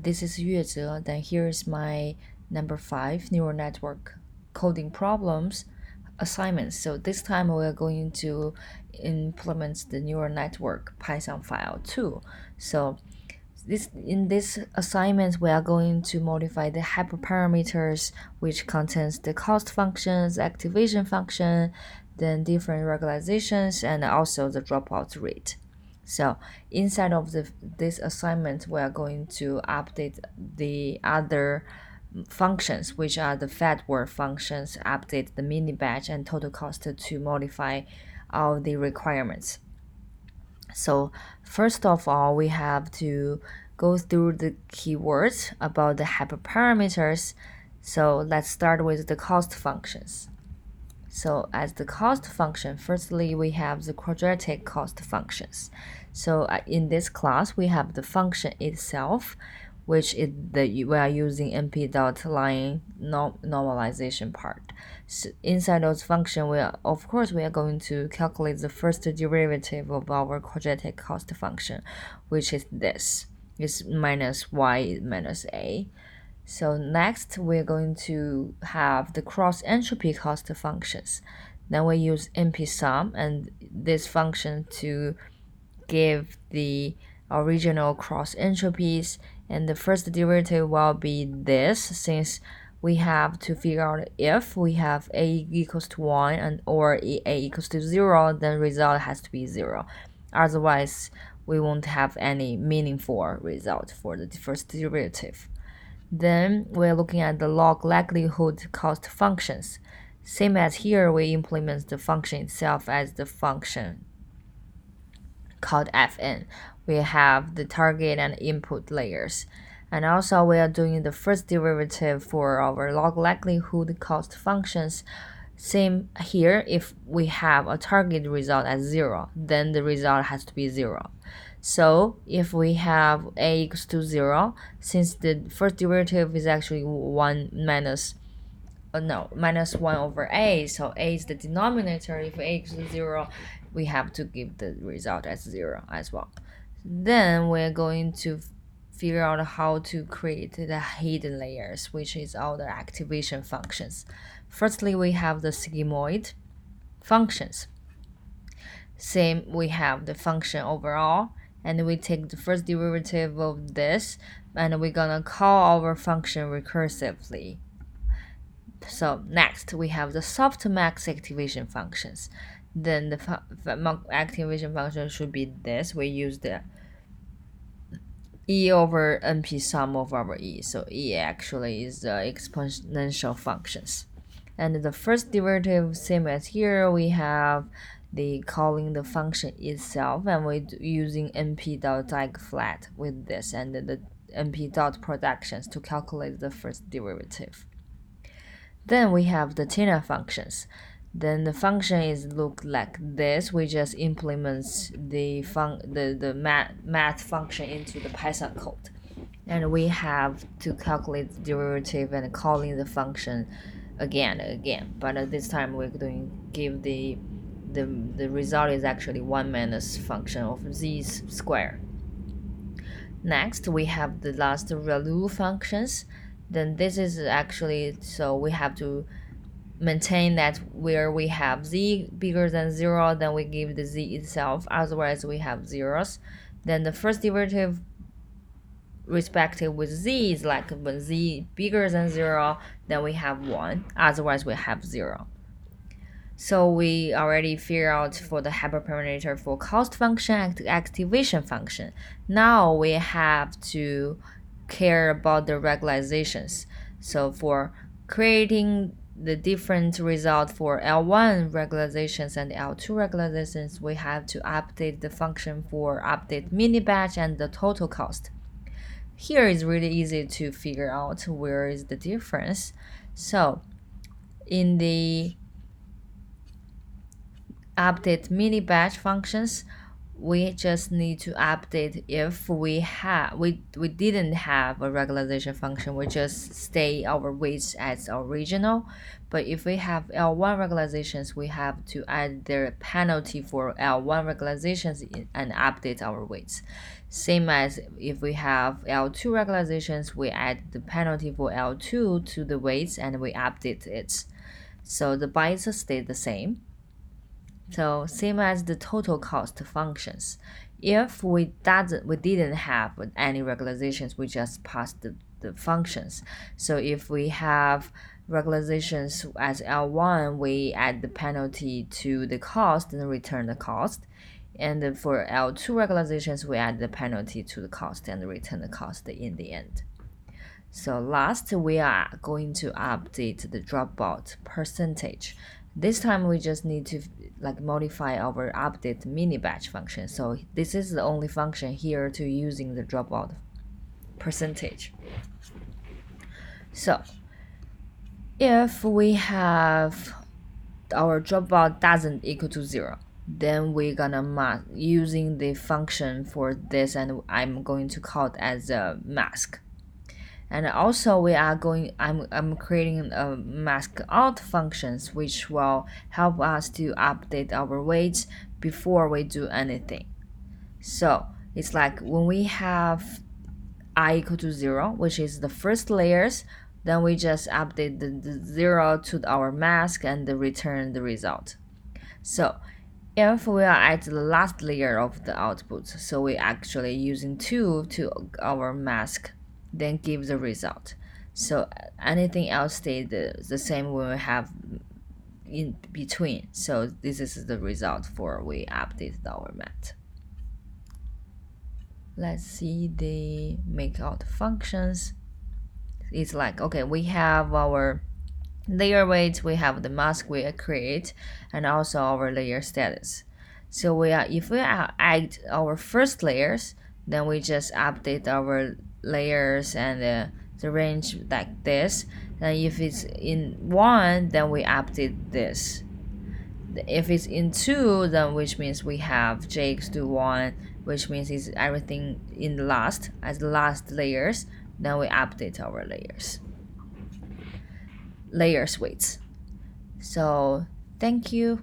This is Yue Zhe. Then here's my number 5 neural network coding problems assignments. So this time we are going to implement the neural network Python file too. So in this assignment we are going to modify the hyperparameters which contains the cost functions, activation function, then different regularizations, and also the dropout rate. So inside of this assignment, we are going to update the other functions, which are the fed word functions, update the mini batch and total cost to modify all the requirements. So first of all, we have to go through the keywords about the hyperparameters. So let's start with the cost functions. So as the cost function, firstly, we have the quadratic cost functions. So in this class, we have the function itself, which is we are using np.line normalization part. So inside those function, of course we are going to calculate the first derivative of our quadratic cost function, which is this. It's minus y minus a. So next, we're going to have the cross entropy cost functions. Then we use np_sum and this function to give the original cross entropies, and the first derivative will be this, since we have to figure out if we have a equals to 1 and or a equals to 0, then result has to be 0. Otherwise, we won't have any meaningful result for the first derivative. Then we're looking at the log likelihood cost functions. Same as here, we implement the function itself as the function called fn. We have the target and input layers. And also we are doing the first derivative for our log likelihood cost functions. Same here, if we have a target result as 0, then the result has to be 0. So if we have a equals to 0, since the first derivative is actually 1 minus 1 over a, so a is the denominator. If a equals to 0, we have to give the result as 0 as well. Then we're going to figure out how to create the hidden layers, which is all the activation functions. Firstly, we have the sigmoid functions. Same, we have the function overall, and we take the first derivative of this, and we're gonna call our function recursively. So next, we have the softmax activation functions. Then the activation function should be this. We use the e over np_sum of our e. So e actually is the exponential functions. And the first derivative, same as here, we have the calling the function itself, and we're using np.digflat with this, and the np.productions to calculate the first derivative. Then we have the Tina functions. Then the function is look like this. We just implements the math function into the Python code, and we have to calculate the derivative and calling the function again. But this time we're going to give the result is actually 1 minus function of z squared. Next, we have the last ReLU functions. Then this is actually, so we have to maintain that where we have z bigger than 0, then we give the z itself, otherwise we have zeros. Then the first derivative respective with z is like when z bigger than 0, then we have 1, otherwise we have 0. So we already figured out for the hyperparameter for cost function, activation function. Now we have to care about the regularizations. So for creating the different result for L1 regularizations and L2 regularizations, we have to update the function for update mini batch and the total cost. Here is really easy to figure out where is the difference. So in the update mini batch functions, we just need to update if we didn't have a regularization function, we just stay our weights as original. But if we have L1 regularizations, we have to add their penalty for L1 regularizations and update our weights. Same as if we have L2 regularizations, we add the penalty for L2 to the weights and we update it. So the bytes stay the same. So same as the total cost functions. If we didn't have any regularizations, we just pass the functions. So if we have regularizations as L1, we add the penalty to the cost and return the cost. And for L2 regularizations, we add the penalty to the cost and return the cost in the end. So last, we are going to update the dropout percentage. This time we just need to modify our update mini batch function. So this is the only function here to using the dropout percentage. So if we have our dropout doesn't equal to 0, then we're gonna using the function for this, and I'm going to call it as a mask. And also I'm creating a mask out functions which will help us to update our weights before we do anything. So it's like when we have I equal to 0, which is the first layers, then we just update the 0 to our mask and return the result. So if we are at the last layer of the output, so we actually using 2 to our mask, then give the result. So anything else stayed the same when we have in between. So this is the result for we updated our mat. Let's see the makeout functions. It's like, okay, we have our layer weight, we have the mask we create, and also our layer status. So if we add our first layers, then we just update our layers and the range like this. And if it's in 1, then we update this. If it's in 2, then which means we have j equals to 1, which means it's everything in the last as the last layers. Then we update our layers weights. So thank you.